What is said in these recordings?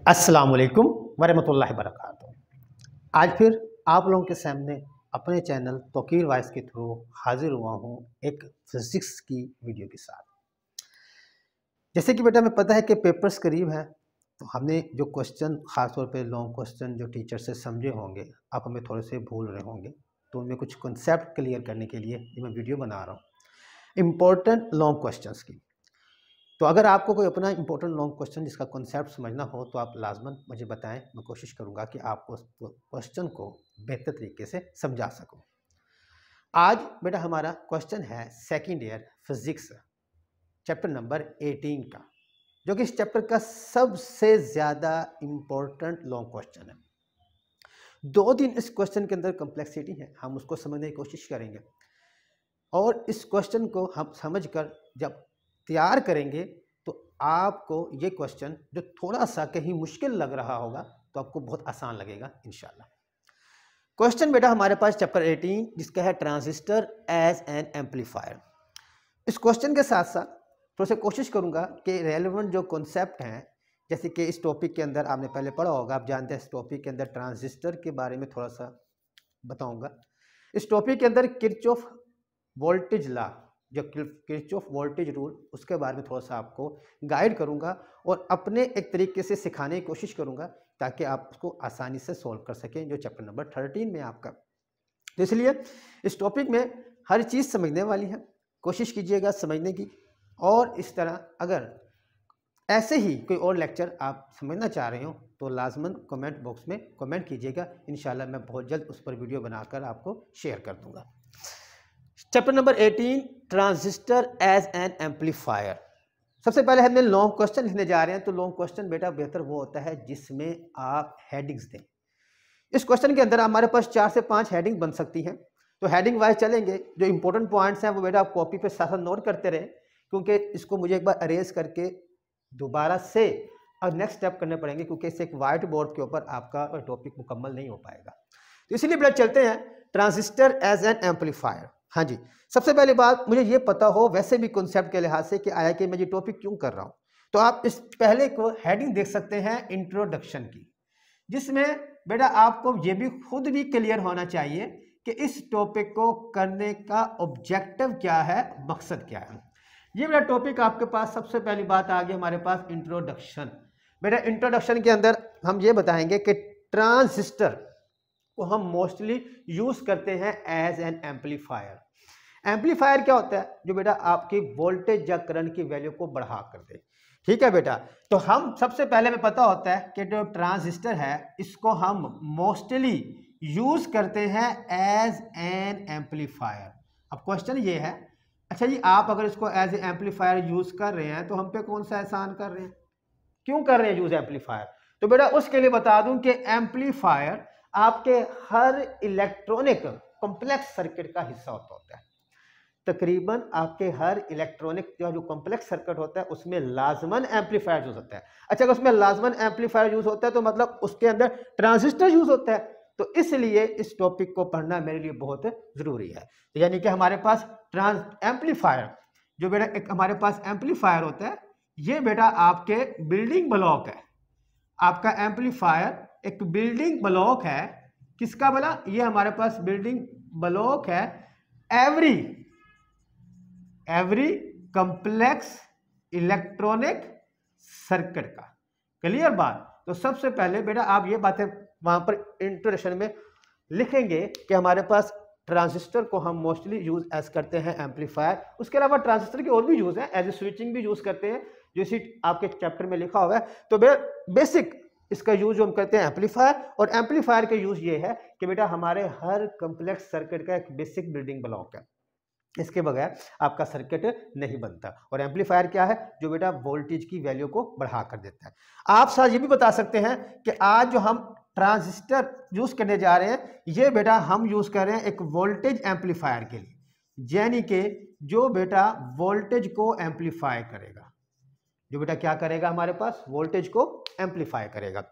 अस्सलाम वालेकुम वरहमतुल्लाहि वबरकातुहू। आज फिर आप लोगों के सामने अपने चैनल तौकीर वॉइस के थ्रू हाजिर हुआ हूँ एक फिज़िक्स की वीडियो के साथ। जैसे कि बेटा हमें पता है कि पेपर्स करीब हैं, तो हमने जो क्वेश्चन ख़ास तौर पे लॉन्ग क्वेश्चन जो टीचर से समझे होंगे, आप हमें थोड़े से भूल रहे होंगे, तो उनमें कुछ कॉन्सेप्ट क्लियर करने के लिए ये मैं वीडियो बना रहा हूँ इम्पोर्टेंट लॉन्ग क्वेश्चंस की। तो अगर आपको कोई अपना इंपॉर्टेंट लॉन्ग क्वेश्चन जिसका कॉन्सेप्ट समझना हो तो आप लाजमन मुझे बताएं, मैं कोशिश करूंगा कि आपको उस क्वेश्चन को बेहतर तरीके से समझा सकूं। आज बेटा हमारा क्वेश्चन है second year physics chapter number 18 का, जो कि इस चैप्टर का सबसे ज़्यादा इम्पोर्टेंट लॉन्ग क्वेश्चन है। 2 दिन इस क्वेश्चन के अंदर कॉम्प्लेक्सिटी है, हम उसको समझने की कोशिश करेंगे और इस क्वेश्चन को हम समझकर जब तैयार करेंगे तो आपको ये क्वेश्चन जो थोड़ा सा कहीं मुश्किल लग रहा होगा तो आपको बहुत आसान लगेगा इंशाल्लाह। क्वेश्चन बेटा हमारे पास चैप्टर 18 जिसका है ट्रांजिस्टर एज एन एम्पलीफायर। इस क्वेश्चन के साथ साथ थोड़ा सा कोशिश करूंगा कि रेलेवेंट जो कॉन्सेप्ट हैं, जैसे कि इस टॉपिक के अंदर आपने पहले पढ़ा होगा, आप जानते हैं इस टॉपिक के अंदर ट्रांजिस्टर के बारे में थोड़ा सा बताऊंगा। इस टॉपिक के अंदर किरचॉफ वोल्टेज लॉ, जो किरचॉफ वोल्टेज रूल, उसके बारे में थोड़ा सा आपको गाइड करूंगा और अपने एक तरीके से सिखाने की कोशिश करूंगा ताकि आप उसको आसानी से सॉल्व कर सकें, जो चैप्टर नंबर 13 में आपका। तो इसलिए इस टॉपिक में हर चीज़ समझने वाली है, कोशिश कीजिएगा समझने की। और इस तरह अगर ऐसे ही कोई और लेक्चर आप समझना चाह रहे हो तो लाजमन कमेंट बॉक्स में कमेंट कीजिएगा, इंशाल्लाह मैं बहुत जल्द उस पर वीडियो बनाकर आपको शेयर कर दूंगा। Chapter number 18 transistor as an amplifier. सबसे पहले हमने लॉन्ग क्वेश्चन लिखने जा रहे हैं, तो लॉन्ग क्वेश्चन बेटा बेहतर वो होता है जिसमें आप हेडिंग्स दें। इस क्वेश्चन के अंदर हमारे पास 4 से 5 हेडिंग बन सकती हैं, तो हेडिंग वाइज चलेंगे। जो इंपॉर्टेंट पॉइंट्स हैं वो बेटा आप कॉपी पे साथ साथ नोट करते रहे, क्योंकि इसको मुझे एक बार अरेज करके दोबारा से और नेक्स्ट स्टेप करने पड़ेंगे, क्योंकि इससे एक वाइट बोर्ड के ऊपर आपका टॉपिक मुकम्मल नहीं हो पाएगा। तो इसीलिए बेटा चलते हैं ट्रांजिस्टर एज एन एम्पलीफायर। हाँ जी, सबसे पहली बात मुझे ये पता हो वैसे भी कॉन्सेप्ट के लिहाज से कि आया कि मैं ये टॉपिक क्यों कर रहा हूँ, तो आप इस पहले को हेडिंग देख सकते हैं इंट्रोडक्शन की, जिसमें बेटा आपको ये भी खुद भी क्लियर होना चाहिए कि इस टॉपिक को करने का ऑब्जेक्टिव क्या है, मकसद क्या है। ये बेटा टॉपिक आपके पास सबसे पहली बात आ गई हमारे पास इंट्रोडक्शन। बेटा इंट्रोडक्शन के अंदर हम ये बताएंगे कि ट्रांजिस्टर को हम मोस्टली यूज करते हैं एज एन एम्पलीफायर। एम्पलीफायर क्या होता है? जो बेटा आपकी वोल्टेज या करंट की वैल्यू को बढ़ा कर दे। ठीक है बेटा, तो हम सबसे पहले में पता होता है कि जो ट्रांजिस्टर है इसको हम मोस्टली यूज करते हैं एज एन एम्पलीफायर। अब क्वेश्चन ये है, अच्छा जी आप अगर इसको एज ए एम्पलीफायर यूज कर रहे हैं तो हम पे कौन सा एहसान कर रहे हैं, क्यों कर रहे हैं यूज एम्पलीफायर? तो बेटा उसके लिए बता दूं कि एम्पलीफायर आपके हर इलेक्ट्रॉनिक कॉम्प्लेक्स सर्किट का हिस्सा होता है। तकरीबन आपके हर इलेक्ट्रॉनिक जो कॉम्प्लेक्स सर्किट होता है उसमें लाजमन एम्पलीफायर यूज होता है। अच्छा अगर उसमें लाजमन एम्पलीफायर यूज होता है तो मतलब उसके अंदर ट्रांजिस्टर यूज होता है, तो इसलिए इस टॉपिक को पढ़ना मेरे लिए बहुत जरूरी है। तो यानी कि हमारे पास एम्पलीफायर, जो बेटा एक हमारे पास एम्पलीफायर होता है, ये बेटा आपके बिल्डिंग ब्लॉक है। आपका एम्पलीफायर एक बिल्डिंग ब्लॉक है, किसका बोला? ये हमारे पास बिल्डिंग ब्लॉक है एवरी कॉम्प्लेक्स इलेक्ट्रॉनिक सर्किट का। क्लियर बात? तो सबसे पहले बेटा आप ये बातें वहां पर इंट्रोडक्शन में लिखेंगे कि हमारे पास ट्रांजिस्टर को हम मोस्टली यूज एज करते हैं एम्पलीफायर। उसके अलावा ट्रांजिस्टर के और भी यूज हैं, एज ए स्विचिंग भी यूज करते हैं, जो इसी आपके चैप्टर में लिखा हुआ है। तो बेसिक इसका यूज हम करते हैं एम्पलीफायर, और एम्पलीफायर का यूज ये है कि बेटा हमारे हर कॉम्प्लेक्स सर्किट का एक बेसिक बिल्डिंग ब्लॉक है, इसके बगैर आपका सर्किट नहीं बनता। और एम्पलीफायर क्या है? जो बेटा वोल्टेज की वैल्यू को बढ़ा कर देता है। आप साथ ये भी बता सकते हैं कि आज जो हम ट्रांजिस्टर यूज करने जा रहे हैं, ये बेटा हम यूज कर रहे हैं एक वोल्टेज एम्पलीफायर के लिए, यानी कि जो बेटा वोल्टेज को एम्पलीफाई करेगा, जो बेटा क्या करेगा, हमारे पास वोल्टेज को एम्पलीफाई करेगा।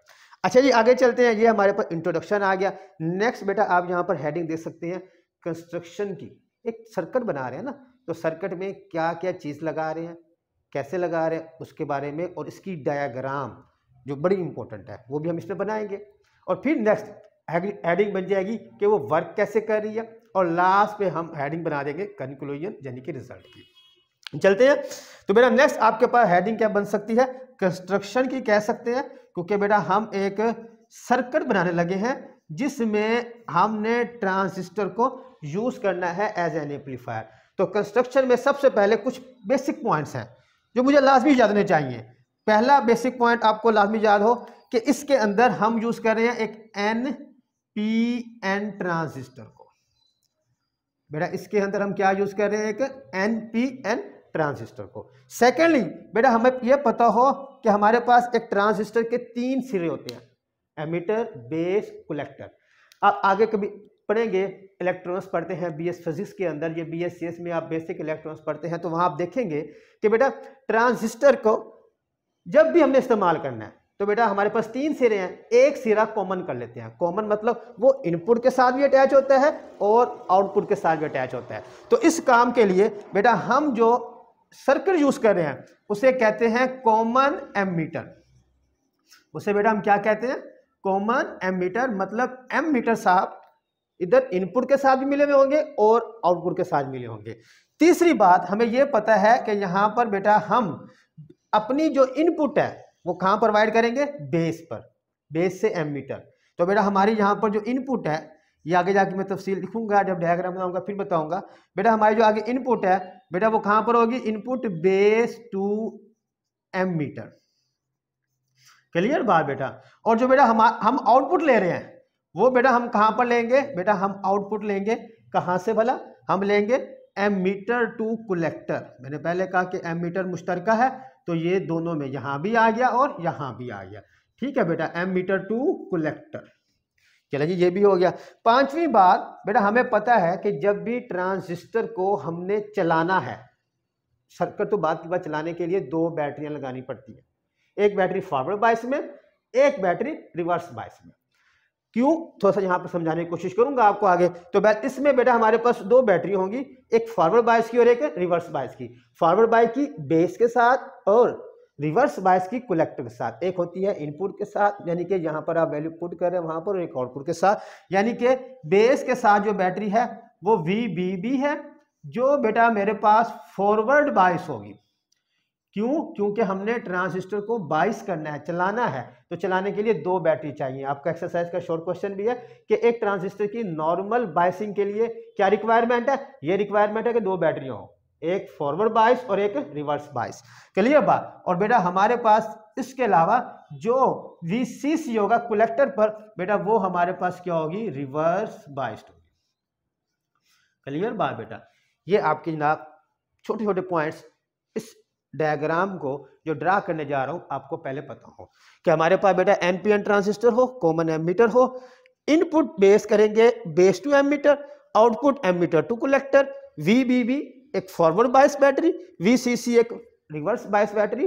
अच्छा जी आगे चलते हैं, ये हमारे पास इंट्रोडक्शन आ गया। नेक्स्ट बेटा आप यहाँ पर हेडिंग देख सकते हैं कंस्ट्रक्शन की। एक सर्किट बना रहे हैं ना, तो सर्किट में क्या क्या चीज लगा रहे हैं, कैसे लगा रहे हैं, उसके बारे में, और इसकी डायग्राम जो बड़ी इंपॉर्टेंट है, वो भी हम इसमें बनाएंगे। और फिर नेक्स्ट हेडिंग बन जाएगी कि वो वर्क कैसे कर रही है, और लास्ट पे हम हेडिंग बना देंगे कंक्लूजन यानी कि रिजल्ट की। चलते हैं। तो बेटा नेक्स्ट आपके पास हेडिंग क्या बन सकती है, कंस्ट्रक्शन की कह सकते हैं, क्योंकि बेटा हम एक सर्किट बनाने लगे हैं जिसमें हमने ट्रांजिस्टर को यूज करना है एज एन एम्पलीफायर। तो कंस्ट्रक्शन में सबसे पहले कुछ बेसिक पॉइंट्स हैं जो मुझे लाजमी याद होने चाहिए। पहला बेसिक पॉइंट आपको लाजमी याद हो कि इसके अंदर हम यूज कर रहे हैं एक NPN ट्रांजिस्टर को। बेटा इसके अंदर हम क्या यूज कर रहे हैं, एक NPN ट्रांजिस्टर को। सेकेंडली बेटा हमें यह पता हो कि हमारे पास एक ट्रांजिस्टर के 3 सिरे होते हैं, एमीटर, बेस, कलेक्टर। आप आगे कभी पढ़ेंगे, इलेक्ट्रॉनिक्स पढ़ते हैं BS फिजिक्स के अंदर, ये BScs में आप बेसिक इलेक्ट्रॉनिक्स पढ़ते हैं, तो वहां आप देखेंगे कि बेटा ट्रांजिस्टर को जब भी हमने इस्तेमाल करना है तो बेटा हमारे पास 3 सिरे हैं, एक सिरा कॉमन कर लेते हैं। कॉमन मतलब वो इनपुट के साथ भी अटैच होता है और आउटपुट के साथ भी अटैच होता है। तो इस काम के लिए बेटा हम जो सर्किट यूज कर रहे हैं उसे कहते हैं कॉमन एमीटर। उसे बेटा हम क्या कहते हैं, कॉमन एमीटर। मतलब एमीटर साहब इधर इनपुट के साथ भी मिले हुए होंगे और आउटपुट के साथ मिले होंगे। तीसरी बात हमें यह पता है कि यहां पर बेटा हम अपनी जो इनपुट है वो कहां प्रोवाइड करेंगे, बेस पर, बेस से एमीटर। तो बेटा हमारी यहां पर जो इनपुट है, ये आगे जाके मैं तफसील लिखूंगा, जब डायग्राम बनाऊंगा फिर बताऊंगा। बेटा हमारी जो आगे इनपुट है बेटा वो कहां पर होगी, input base to emitter. Clear बात बेटा। और जो बेटा हम आउटपुट ले रहे हैं वो बेटा हम कहां पर लेंगे, बेटा हम आउटपुट लेंगे कहां से भला, हम लेंगे एमीटर टू कलेक्टर। मैंने पहले कहा कि एमीटर मुश्तरका है, तो ये दोनों में यहां भी आ गया और यहां भी आ गया। ठीक है बेटा, एमीटर टू कलेक्टर। चलिए जी, ये भी हो गया। पांचवी बात बेटा हमें पता है कि जब भी ट्रांजिस्टर को हमने चलाना है, सर्किट तो बात की बात, चलाने के लिए 2 बैटरियां लगानी पड़ती है, एक बैटरी फॉरवर्ड बायस में, एक बैटरी रिवर्स बायस में। क्यों, थोड़ा सा यहां पर समझाने की कोशिश करूंगा आपको आगे। तो इसमें बेटा हमारे पास 2 बैटरी होंगी, एक फॉरवर्ड बायस की और एक रिवर्स बायस की। फॉरवर्ड बायस की बेस के साथ और रिवर्स बायस की कलेक्टर के साथ। एक होती है इनपुट के साथ, यानी कि यहां पर आप वैल्यू पुट कर रहे हैं वहां पर, एक आउटपुट के साथ, यानी कि बेस के साथ जो बैटरी है वो VBB है, जो बेटा मेरे पास फॉरवर्ड बायस होगी। क्यों, क्योंकि हमने ट्रांजिस्टर को बायस करना है, चलाना है, तो चलाने के लिए 2 बैटरी चाहिए। आपका एक्सरसाइज का शॉर्ट क्वेश्चन भी है कि एक ट्रांजिस्टर की नॉर्मल बायसिंग के लिए क्या रिक्वायरमेंट है, ये रिक्वायरमेंट है कि 2 बैटरियां हो, एक फॉरवर्ड बायस और एक रिवर्स बायस। क्लियर बात। और बेटा हमारे पास इसके अलावा जो VCC होगा कलेक्टर पर, बेटा वो हमारे पास क्या होगी, रिवर्स बायस्ड होगी। क्लियर बात बेटा। ये आपकी जनाब छोटे छोटे पॉइंट्स इस डायग्राम को जो ड्रा करने जा रहा हूं आपको पहले पता हो कि हमारे पास बेटा NPN ट्रांजिस्टर हो, कॉमन एमीटर हो, इनपुट बेस करेंगे base to emitter, output emitter to collector, VBB एक फॉरवर्ड बायस बैटरी, VCC एक रिवर्स बायस बैटरी,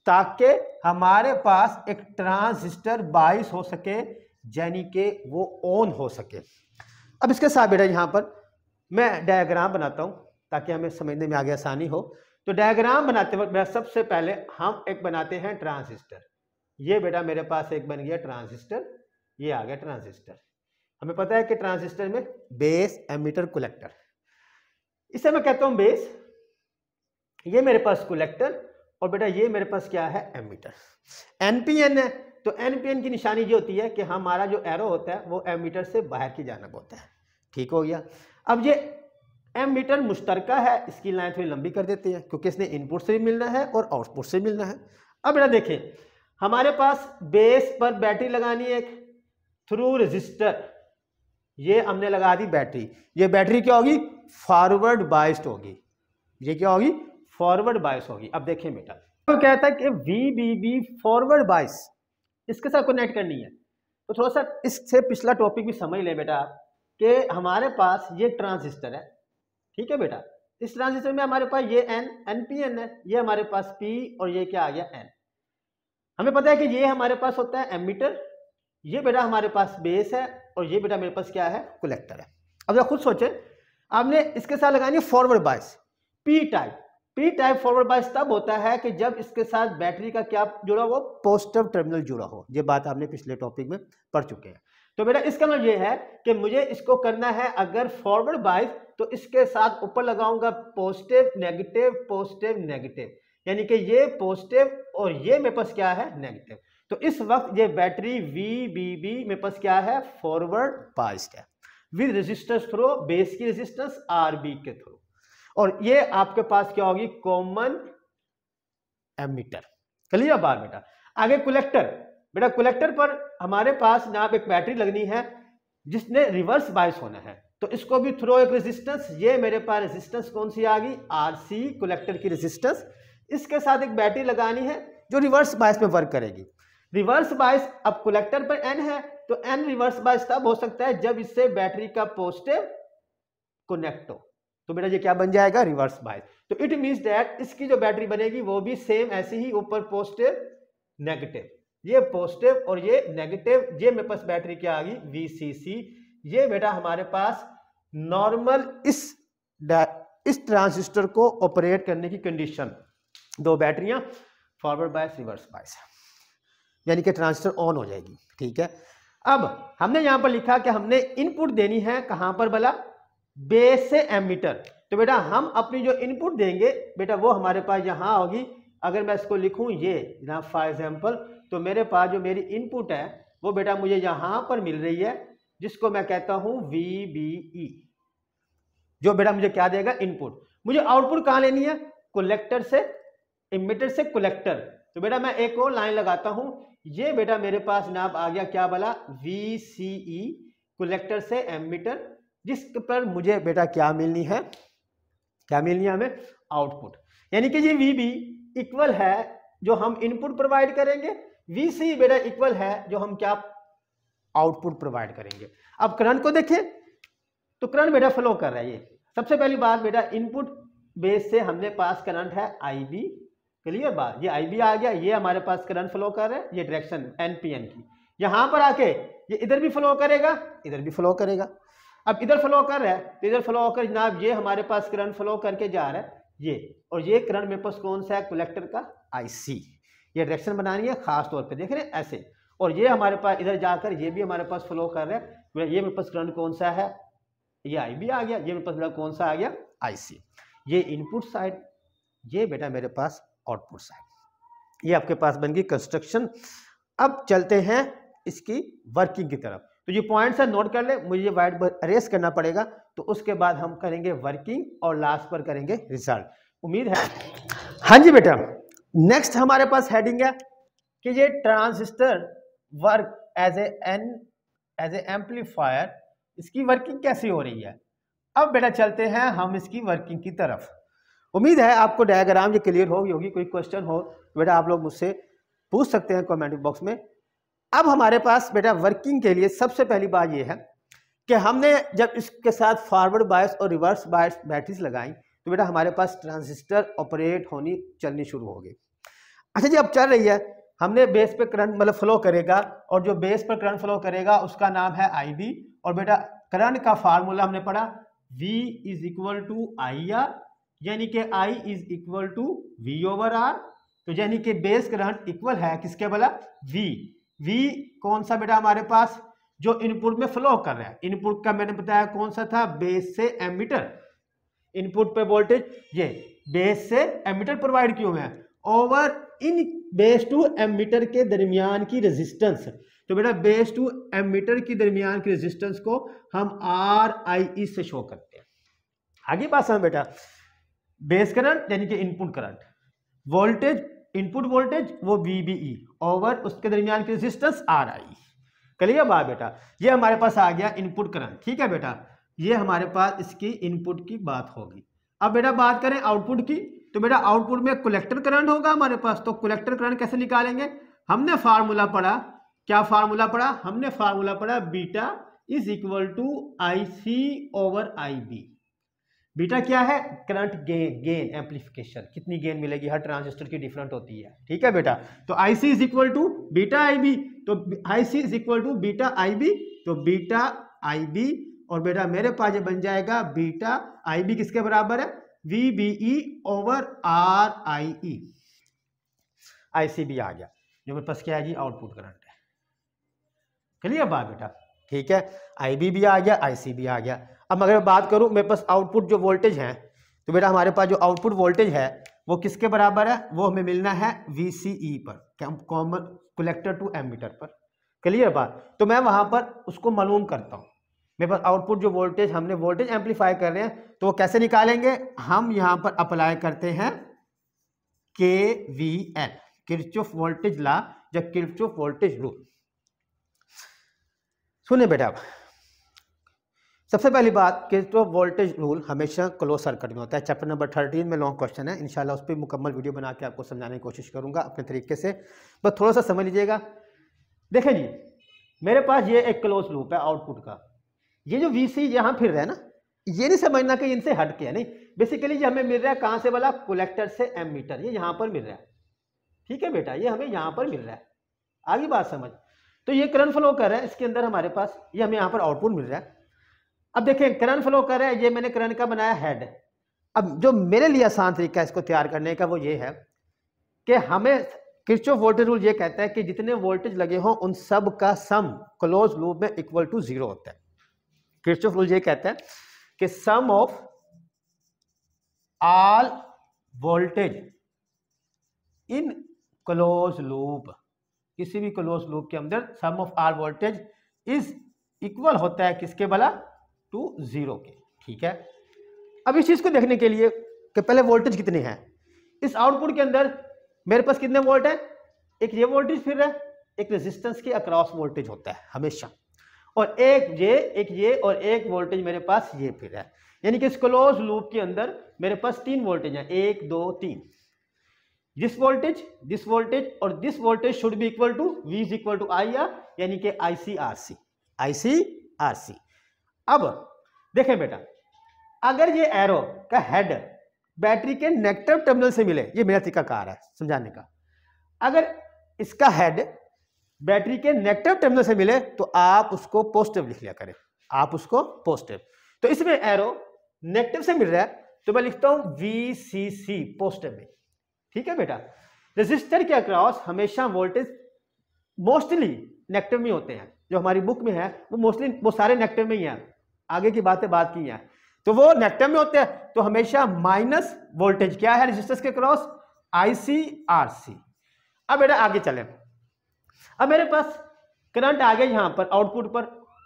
ताकि हमारे पास एक ट्रांजिस्टर बायस हो सके, यानी कि वो ऑन हो सके। अब इसके साथ बेटा यहां पर मैं डायग्राम बनाता हूं ताकि हमें समझने में आगे आसानी हो। तो डायग्राम बनाते वक्त बेटा सबसे पहले हम एक बनाते हैं ट्रांजिस्टर। ये बेटा मेरे पास एक बन गया ट्रांजिस्टर, ये आ गया ट्रांजिस्टर। हमें पता है कि ट्रांजिस्टर में बेस, एमीटर, कलेक्टर, इसे मैं कहता हूं बेस, ये मेरे पास कलेक्टर, और बेटा ये मेरे पास क्या है, एमीटर। NPN है, तो NPN की निशानी ये होती है कि हमारा जो एरो होता है वो एमीटर से बाहर की जानिब होता है। ठीक हो गया। अब ये एमीटर मुश्तरका है, इसकी लाइन थोड़ी लंबी कर देते हैं क्योंकि इसने इनपुट से भी मिलना है और आउटपुट से मिलना है। अब बेटा देखें, हमारे पास बेस पर बैटरी लगानी है एक, थ्रू रजिस्टर ये हमने लगा दी बैटरी। ये बैटरी क्या होगी, फॉरवर्ड बायस्ड होगी। ये क्या होगी, फॉरवर्ड बायस होगी। अब देखें बेटा, तो कहता है कि VBB फॉरवर्ड बायस इसके साथ कनेक्ट करनी है। तो थोड़ा सा इससे पिछला टॉपिक भी समझ ले बेटा कि हमारे पास ये ट्रांजिस्टर है, ठीक है बेटा। इस ट्रांजिस्टर में हमारे पास ये NPN है, ये हमारे पास P और ये क्या आ गया N। हमें पता है कि ये हमारे पास होता है एमीटर, ये बेटा हमारे पास बेस है और ये बेटा मेरे पास क्या है, कलेक्टर है। अब जरा खुद सोचे, आपने इसके साथ लगानी है forward bias P type, P type forward bias तब होता है कि जब इसके साथ बैटरी का क्या जुड़ा हो, पॉजिटिव टर्मिनल जुड़ा हो। ये बात आपने पिछले टॉपिक में पढ़ चुके हैं। तो बेटा इसका मतलब ये है कि मुझे इसको करना है अगर फॉरवर्ड बायस, तो इसके साथ ऊपर लगाऊंगा पॉजिटिव नेगेटिव, यानी कि ये पॉजिटिव और ये मेरे पास क्या है, नेगेटिव। तो इस वक्त ये बैटरी VBB मेरे पास क्या है, फॉरवर्ड बायस्ड है विद रेजिस्टेंस थ्रू, बेस की रेजिस्टेंस RB के थ्रू। और ये आपके पास क्या होगी, कॉमन एमीटर। क्लियर बात बेटा। आगे कलेक्टर, बेटा कलेक्टर पर हमारे पास ना एक बैटरी लगनी है जिसने रिवर्स बायस होना है, तो इसको भी थ्रो एक रेजिस्टेंस, ये मेरे पास रेजिस्टेंस कौन सी आ गई, RC कलेक्टर की रेजिस्टेंस। इसके साथ एक बैटरी लगानी है जो रिवर्स बायस में वर्क करेगी। रिवर्स बायस अब कलेक्टर पर N है, तो N रिवर्स बायस तब हो सकता है जब इससे बैटरी का पॉजिटिव कनेक्ट हो। तो बेटा ये क्या बन जाएगा, रिवर्स बायस। तो इट मींस दैट इसकी जो बैटरी बनेगी वो भी सेम ऐसी ही, ऊपर पॉजिटिव नेगेटिव, ये पॉजिटिव और ये नेगेटिव। ये मेरे पास बैटरी क्या आ गई, VCC। ये बेटा हमारे पास नॉर्मल इस ट्रांजिस्टर को ऑपरेट करने की कंडीशन, दो बैटरियां, फॉरवर्ड बायस रिवर्स बायस, यानी कि ट्रांजिस्टर ऑन हो जाएगी। ठीक है, अब हमने यहां पर लिखा कि हमने इनपुट देनी है कहां पर भला, बेस से एमीटर। तो बेटा हम अपनी जो इनपुट देंगे बेटा वो हमारे पास यहां होगी। अगर मैं इसको लिखूं ये ना फॉर एग्जांपल, तो मेरे पास जो मेरी इनपुट है वो बेटा मुझे यहां पर मिल रही है, जिसको मैं कहता हूं VBE, जो बेटा मुझे क्या देगा, इनपुट। मुझे आउटपुट कहां लेनी है, कलेक्टर से, इमीटर से कलेक्टर। तो बेटा मैं एक और लाइन लगाता हूं, ये बेटा मेरे पास नाम आ गया क्या बोला, VCE कलेक्टर से एमीटर, जिस पर मुझे बेटा क्या मिलनी है, क्या मिलनी है हमें, आउटपुट। यानी कि ये VB इक्वल है जो हम इनपुट प्रोवाइड करेंगे, VC बेटा इक्वल है जो हम क्या आउटपुट प्रोवाइड करेंगे। अब करंट को देखें तो करंट बेटा फ्लो कर रहा है। ये सबसे पहली बात बेटा, इनपुट बेस से हमने पास करंट है IB। क्लियर बात, ये IB आ गया, ये हमारे पास करंट फ्लो कर रहा है, ये डायरेक्शन NPN की। यहां पर आके ये इधर भी फ्लो करेगा, इधर भी फ्लो करेगा। अब इधर फ्लो कर रहा है तो इधर फ्लो होकर जनाब ये हमारे पास करंट फ्लो करके जा रहा है ये, और ये करंट मेरे पास कौन सा है, कलेक्टर का IC। ये डायरेक्शन बनानी है खास तौर पे, देख रहे हैं ऐसे। और ये हमारे पास इधर जाकर ये भी हमारे पास फ्लो कर रहा है, ये मेरे पास करंट कौन सा है, ये IB आ गया, ये मेरे पास कौन सा आ गया, IC। ये इनपुट साइड, ये बेटा मेरे पास आउटपुट साइड। ये आपके पास बन गई कंस्ट्रक्शन। अब चलते हैं इसकी वर्किंग की तरफ। तो ये पॉइंट्स है, नोट कर ले, मुझे ये व्हाइट बोर्ड अरेज करना पड़ेगा, तो उसके बाद हम करेंगे वर्किंग और लास्ट पर करेंगे रिजल्ट। उम्मीद है हाँ जी बेटा। नेक्स्ट हमारे पास हेडिंग है कि ये transistor work as a amplifier, इसकी वर्किंग कैसी हो रही है। अब बेटा चलते हैं हम इसकी वर्किंग की तरफ। उम्मीद है आपको डायग्राम ये क्लियर होगी। कोई क्वेश्चन हो तो बेटा आप लोग मुझसे पूछ सकते हैं कमेंट बॉक्स में। अब हमारे पास बेटा वर्किंग के लिए सबसे पहली बात ये है कि हमने जब इसके साथ फॉरवर्ड बायस और रिवर्स बायस बैटरीज लगाई तो बेटा हमारे पास ट्रांजिस्टर ऑपरेट होनी चलनी शुरू हो गई। अच्छा जी, अब चल रही है, हमने बेस पे करंट मतलब फ्लो करेगा, और जो बेस पर करंट फ्लो करेगा उसका नाम है IB। और बेटा करंट का फार्मूला हमने पढ़ा, V is equal to IR, यानी कि I is equal to V/R। तो यानी कि बेस करंट इक्वल है किसके बोला, V कौन सा बेटा हमारे पास, जो इनपुट में फ्लो कर रहा है। इनपुट का मैंने बताया कौन सा था, बेस से एमीटर। इनपुट पे वोल्टेज ये बेस से एमीटर प्रोवाइड किए हुए हैं, ओवर इन बेस टू एमीटर के दरमियान की रेजिस्टेंस। तो बेटा बेस टू एमीटर की दरमियान की रेजिस्टेंस को हम RIE से शो करते हैं। आगे बात समझ बेटा, बेस करंट यानी कि input current, voltage input voltage वो VBE, ओवर उसके दरमियान की रेजिस्टेंस RIE। क्लियर बात बेटा, ये हमारे पास आ गया इनपुट करंट। ठीक है बेटा, ये हमारे पास इसकी इनपुट की बात होगी। अब बेटा बात करें आउटपुट की, तो बेटा आउटपुट में कलेक्टर करंट होगा हमारे पास। तो कलेक्टर करंट कैसे निकालेंगे, हमने फार्मूला पढ़ा, क्या फार्मूला पढ़ा, हमने फार्मूला पढ़ा beta is equal to IC/IB। Beta क्या है, करंट गेन एम्पलीफिकेशन, कितनी गेन मिलेगी, हर ट्रांजिस्टर की डिफरेंट होती है। ठीक है बेटा, तो IC is equal to beta IB, तो IC is equal to beta IB, तो बीटा IB, और बेटा मेरे पास ये बन जाएगा बीटा IB किसके बराबर है, VBE ओवर RIE, ICB आ गया, जो मेरे पास क्या है जी, आउटपुट करंट है। क्लियर बात बेटा, ठीक है, IB भी आ गया, ICB आ गया। अब अगर बात करूं मेरे पास आउटपुट जो वोल्टेज है, तो बेटा हमारे पास जो आउटपुट वोल्टेज है वो किसके बराबर है, वो हमें मिलना है VCE पर, कॉमन कलेक्टर टू एमीटर पर। क्लियर बात, तो मैं वहां पर उसको मालूम करता हूं। मेरे पास आउटपुट जो वोल्टेज, हमने वोल्टेज एम्पलीफाई कर रहे हैं, तो वो कैसे निकालेंगे, हम यहां पर अप्लाई करते हैं KVL, किरचॉफ वोल्टेज लॉ या किरचॉफ वोल्टेज रूल। सुनिए बेटा, सबसे पहली बात, किरचॉफ वोल्टेज रूल हमेशा क्लोज सर्किट में होता है। चैप्टर नंबर 13 में लॉन्ग क्वेश्चन है, इंशाल्लाह उस पर मुकम्मल वीडियो बना के आपको समझाने की कोशिश करूंगा अपने तरीके से, बस थोड़ा सा समझ लीजिएगा। देखें जी, मेरे पास ये एक क्लोज लूप है आउटपुट का, ये जो VC यहाँ फिर रहा है ना, ये नहीं समझना कि इनसे हट के है, नहीं, बेसिकली ये हमें मिल रहा है कहाँ से वाला, कलेक्टर से एमीटर, ये यहाँ पर मिल रहा है। ठीक है बेटा, ये हमें यहाँ पर मिल रहा है, आगे बात समझ। तो ये करंट फ्लो कर रहा है इसके अंदर हमारे पास, ये हमें यहाँ पर आउटपुट मिल रहा है। अब देखें करंट फ्लो कर रहा है, ये मैंने करंट का बनाया हेड। अब जो मेरे लिए आसान तरीका है इसको तैयार करने का वो ये है कि हमें किरचॉफ वोल्टेज रूल ये कहता है कि जितने वोल्टेज लगे हों उन सब का सम क्लोज लूप में इक्वल टू 0 होता है। किरचॉफ रूल ये कहता है कि sum of all voltage in close loop, किसी भी क्लोज लूप के अंदर sum of all voltage is equal होता है किसके भला, टू 0 के। ठीक है, अब इस चीज को देखने के लिए कि पहले वोल्टेज कितने हैं इस आउटपुट के अंदर, मेरे पास कितने वोल्ट है, एक ये वोल्टेज फिर है, एक रेजिस्टेंस के अक्रॉस वोल्टेज होता है हमेशा, और एक ये और एक वोल्टेज मेरे पास ये फिर है। यानी कि इस क्लोज लूप के अंदर मेरे पास 3 वोल्टेज हैं, 1 2 3। दिस वोल्टेज और this voltage should be equal to V is equal to IR, यानी कि IC/RC। अब देखें बेटा, अगर ये एरो का हेड बैटरी के नेगेटिव टर्मिनल से मिले, ये मेरा तरीका कार है समझाने का, अगर इसका हेड बैटरी के नेगेटिव टर्मिनल से मिले तो आप उसको पॉजिटिव लिख लिया करें, आप उसको पॉजिटिव। तो इसमें एरो नेगेटिव से मिल रहा है तो मैं लिखता हूं VCC पॉजिटिव में। ठीक है बेटा, रेजिस्टर के अक्रॉस हमेशा वोल्टेज मोस्टली नेगेटिव में होते हैं, जो हमारी बुक में है वो मोस्टली वो सारे नेगेटिव में ही हैं, आगे की बातें बात की हैं, तो वो नेगेटिव में होते हैं, तो हमेशा माइनस वोल्टेज क्या है रेजिस्टेंस के क्रॉस, IC/RC। अब बेटा आगे चलें, अब मेरे पास करंट आ गया यहां पर आउटपुट पर,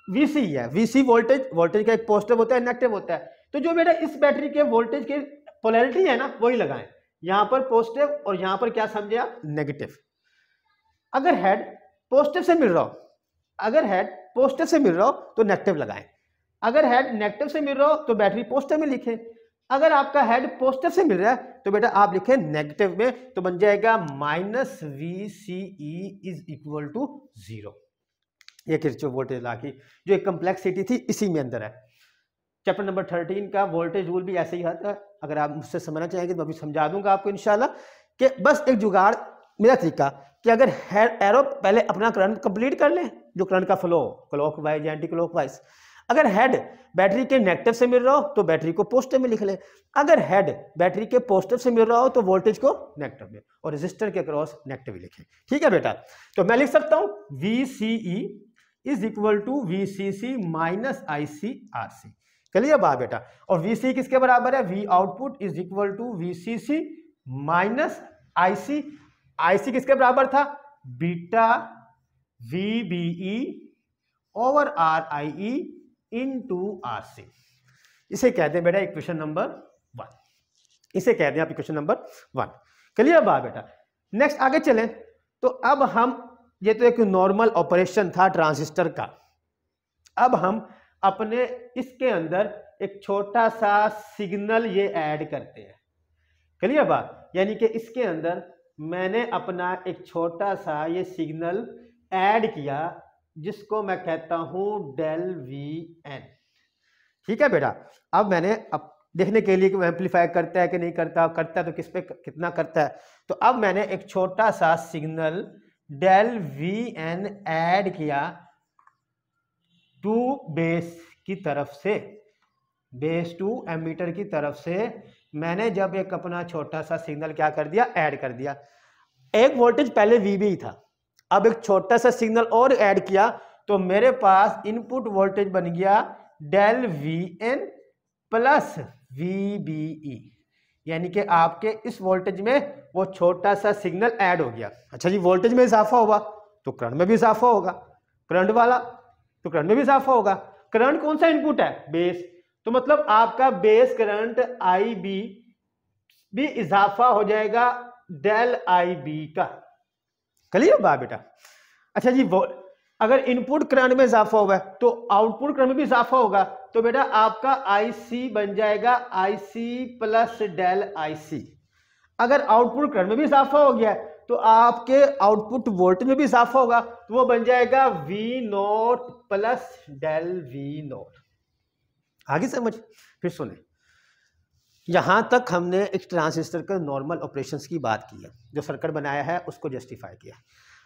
VC है, VC वोल्टेज का एक पॉजिटिव होता है नेगेटिव होता है, तो जो बेटा इस बैटरी के वोल्टेज की पोलैरिटी है ना वही लगाएं, यहां पर पॉजिटिव और यहां पर क्या समझे आप, नेगेटिव। अगर हेड पॉजिटिव से मिल रहा हो, अगर हेड पॉजिटिव से मिल रहा हो तो नेगेटिव लगाएं, अगर हेड नेगेटिव से मिल रहा हो तो बैटरी पॉजिटिव में लिखें, अगर आपका हेड पॉजिटिव से मिल रहा है तो बेटा आप लिखें नेगेटिव में, तो बन जाएगा -VCE इज इक्वल टू 0। ये किरचॉफ वोल्टेज लॉ की जो एक कम्प्लेक्सिटी थी इसी में अंदर है। चैप्टर नंबर 13 का वोल्टेज रूल भी ऐसे ही आता है, अगर आप मुझसे समझना चाहेंगे तो मैं भी समझा दूंगा आपको इंशाल्लाह, कि बस एक जुगाड़ मेरा तरीका कि अगर हेड एरो पहले अपना करंट कंप्लीट कर लें, जो करंट का फ्लो क्लॉकवाइज या एंटी क्लॉकवाइज, अगर हेड बैटरी के नेगेटिव से मिल रहा हो तो बैटरी को पॉजिटिव में लिख ले, अगर हेड बैटरी के पॉजिटिव से मिल रहा हो तो वोल्टेज को नेगेटिव में, और रेजिस्टर के अक्रॉस नेगेटिव लिखें। ठीक है बेटा, तो मैं लिख सकता हूं VCE is equal to VCC minus IC/RC। Clear बात बेटा, और VC किसके बराबर है, V output is equal to VCC minus IC। IC किसके बराबर था, beta VBE over RIE into RC। इसे कहते हैं बेटा इक्वेशन नंबर 1, इसे कहते हैं आप इक्वेशन नंबर 1। क्लियर बात बेटा, नेक्स्ट आगे चलें, तो अब हम, ये तो एक नॉर्मल ऑपरेशन था ट्रांजिस्टर का, अब हम अपने इसके अंदर एक छोटा सा सिग्नल ये ऐड करते हैं। क्लियर बात, यानी कि इसके अंदर मैंने अपना एक छोटा सा ये सिग्नल ऐड किया जिसको मैं कहता हूं ΔVN। ठीक है बेटा, अब मैंने अब देखने के लिए कि वो एम्पलीफाई करता है कि नहीं करता, करता है तो किस पे कितना करता है, तो अब मैंने एक छोटा सा सिग्नल ΔVN ऐड किया टू बेस की तरफ से। बेस टू एमीटर की तरफ से मैंने जब एक अपना छोटा सा सिग्नल क्या कर दिया, ऐड कर दिया। एक वोल्टेज पहले VB था, अब एक छोटा सा सिग्नल और ऐड किया तो मेरे पास इनपुट वोल्टेज बन गया डेल VN प्लस VBE, यानी कि आपके इस वोल्टेज में वो छोटा सा सिग्नल ऐड हो गया। अच्छा जी, वोल्टेज में इजाफा होगा तो करंट में भी इजाफा होगा, करंट वाला तो करंट में भी इजाफा होगा। करंट कौन सा इनपुट है, बेस, तो मतलब आपका बेस करंट IB भी इजाफा हो जाएगा डेल IB का। क्लियर बात बेटा? अच्छा जी, अगर इनपुट करंट में इजाफा हुआ है तो आउटपुट करंट में भी इजाफा होगा, तो बेटा आपका IC बन जाएगा IC प्लस डेल IC। अगर आउटपुट करंट में भी इजाफा हो गया है तो आपके आउटपुट वोल्टेज में भी इजाफा होगा, तो वो बन जाएगा V0 प्लस डेल V0। आगे समझ? फिर सुने, यहां तक हमने एक ट्रांजिस्टर के नॉर्मल ऑपरेशंस की बात की है, जो सर्किट बनाया है उसको जस्टिफाई किया।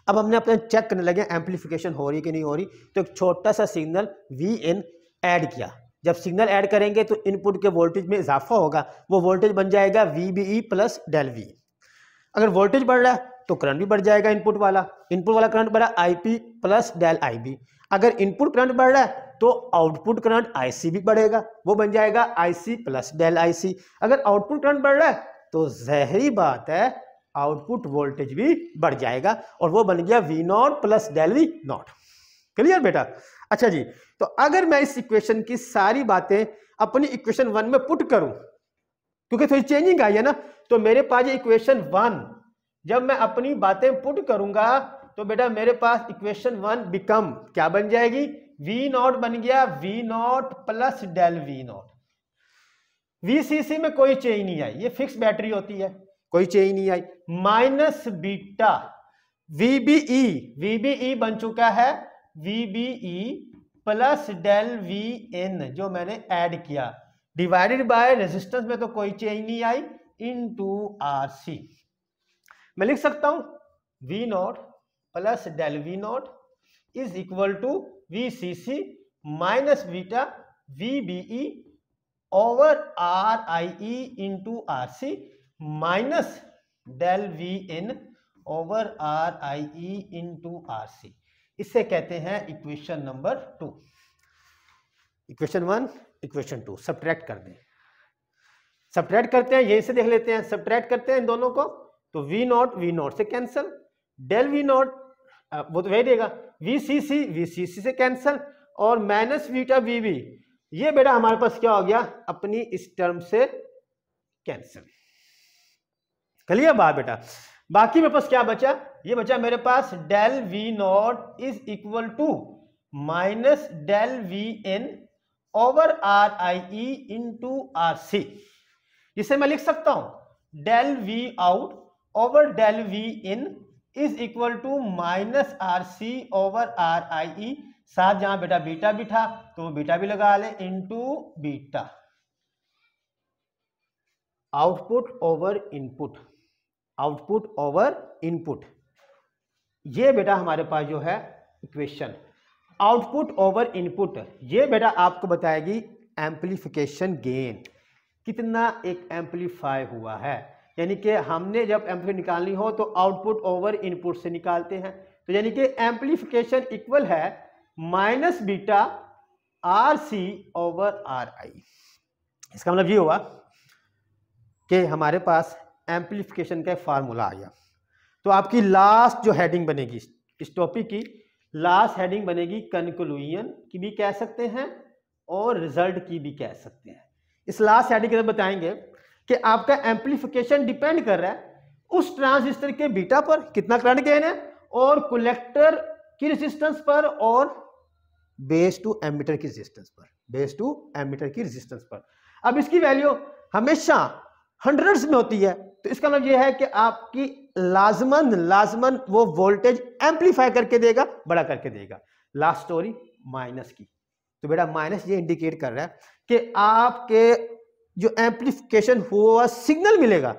अब हमने अपने चेक करने लगे एम्पलीफिकेशन हो रही कि नहीं हो रही, तो एक छोटा सा सिग्नल VN ऐड किया। जब सिग्नल ऐड करेंगे तो इनपुट के वोल्टेज में इजाफा होगा, वो वोल्टेज बन जाएगा VBE प्लस डेल V। अगर वोल्टेज बढ़ रहा है तो करंट भी बढ़ जाएगा, इनपुट वाला करंट बढ़ा IP प्लस डेल IB। अगर इनपुट करंट बढ़ रहा है तो आउटपुट करंट IC भी बढ़ेगा, वो बन जाएगा IC प्लस डेल IC। अगर आउटपुट करंट बढ़ रहा है तो ज़ाहिरी बात है आउटपुट वोल्टेज भी बढ़ जाएगा, और वो बन गया V0 plus del V0। Clear बेटा? अच्छा जी, तो अगर मैं इस इक्वेशन की सारी बातें अपनी इक्वेशन 1 में पुट करूं, क्योंकि थोड़ी चेंजिंग आई है ना, तो मेरे पास ये इक्वेशन 1 जब मैं अपनी बातें पुट करूंगा तो बेटा मेरे पास इक्वेशन 1 बिकम क्या बन जाएगी, V0 बन गया V0 plus del V0। VCC में कोई चेंज नहीं आई, ये फिक्स बैटरी होती है, कोई चेंज नहीं आई, माइनस बीटा VBE बन चुका है VBE प्लस डेल VN जो मैंने ऐड किया, डिवाइडेड बाय रेजिस्टेंस में तो कोई चेंज नहीं आई, इनटू RC। मैं लिख सकता हूं V0 plus del V0 is equal to VCC minus beta VBE over RIE into RC minus del VN over RIE into RC। इससे कहते हैं equation number 2। Equation 1 equation 2 subtract कर दें, सब्ट्रैक्ट करते हैं, यही से देख लेते हैं, सब्ट्रैक्ट करते हैं इन दोनों को, तो V0 से कैंसिल, डेल V0 वो तो वही देगा, VCC से कैंसिल, और माइनस बीटा VB, ये बेटा हमारे पास क्या हो गया, अपनी इस टर्म से कैंसिल। क्लियर बात बेटा? बाकी मेरे पास क्या बचा, ये बचा मेरे पास del V0 is equal to minus del VN over RIE into RC। जिसे मैं लिख सकता हूं del V out over del VN is equal to minus RC over RIE, साथ जहां बेटा बीटा भी था तो बीटा भी लगा ले, into beta. Output over input, output over input, ये बेटा हमारे पास जो है इक्वेशन। आउटपुट ओवर इनपुट ये बेटा आपको बताएगी एम्पलीफिकेशन गेन, कितना एक एम्पलीफाई हुआ है, यानी कि हमने जब एम्पलीफाई निकालनी हो तो आउटपुट ओवर इनपुट से निकालते हैं, तो यानी कि एम्पलीफिकेशन इक्वल है minus beta RC over RI। इसका मतलब ये हुआ कि हमारे पास एम्पलीफिकेशन का फार्मूला आ गया। तो आपकी लास्ट जो हेडिंग बनेगी इस टॉपिक की, लास्ट हेडिंग बनेगी कंक्लूजन की भी कह सकते हैं और रिजल्ट की भी कह सकते हैं। इस लास्ट हेडिंग के अंदर बताएंगे कि आपका एम्पलीफिकेशन डिपेंड कर रहा है उस ट्रांजिस्टर के बीटा पर, कितना करंट गेन है, और कलेक्टर की रेजिस्टेंस पर, और बेस टू एमीटर की रेजिस्टेंस पर, बेस टू एमीटर की रेजिस्टेंस पर। अब इसकी वैल्यू हमेशा हंड्रेड्स में होती है, तो इसका मतलब यह है कि आपकी लाजमन वो वोल्टेज एम्पलीफाई करके देगा, बड़ा करके देगा। लास्ट स्टोरी माइनस की, तो बेटा माइनस ये इंडिकेट कर रहा है कि आपके जो एम्पलीफिकेशन हुआ सिग्नल मिलेगा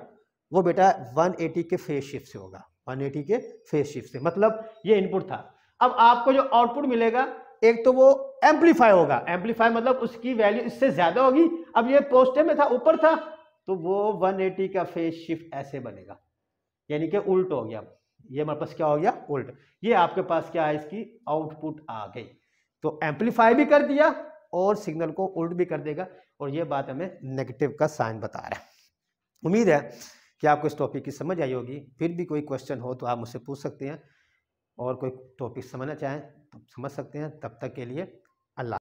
वो बेटा 180 के फेज शिफ्ट से होगा, 180 के फेज शिफ्ट से, मतलब ये इनपुट था। अब आपको जो आउटपुट मिलेगा एक तो वो एम्पलीफाई होगा, एम्पलीफाई मतलब उसकी वैल्यू इससे ज्यादा होगी। अब ये पॉजिटिव में था, ऊपर था, तो वो 180 का फेज शिफ्ट ऐसे बनेगा, यानी कि उल्ट हो गया। ये हमारे पास क्या हो गया, उल्ट। ये आपके पास क्या है, इसकी आउटपुट आ गई। तो एम्पलीफाई भी कर दिया और सिग्नल को उल्ट भी कर देगा, और ये बात हमें नेगेटिव का साइन बता रहा है। उम्मीद है कि आपको इस टॉपिक की समझ आई होगी। फिर भी कोई क्वेश्चन हो तो आप मुझसे पूछ सकते हैं, और कोई टॉपिक समझना चाहें तो समझ सकते हैं। तब तक के लिए अल्लाह।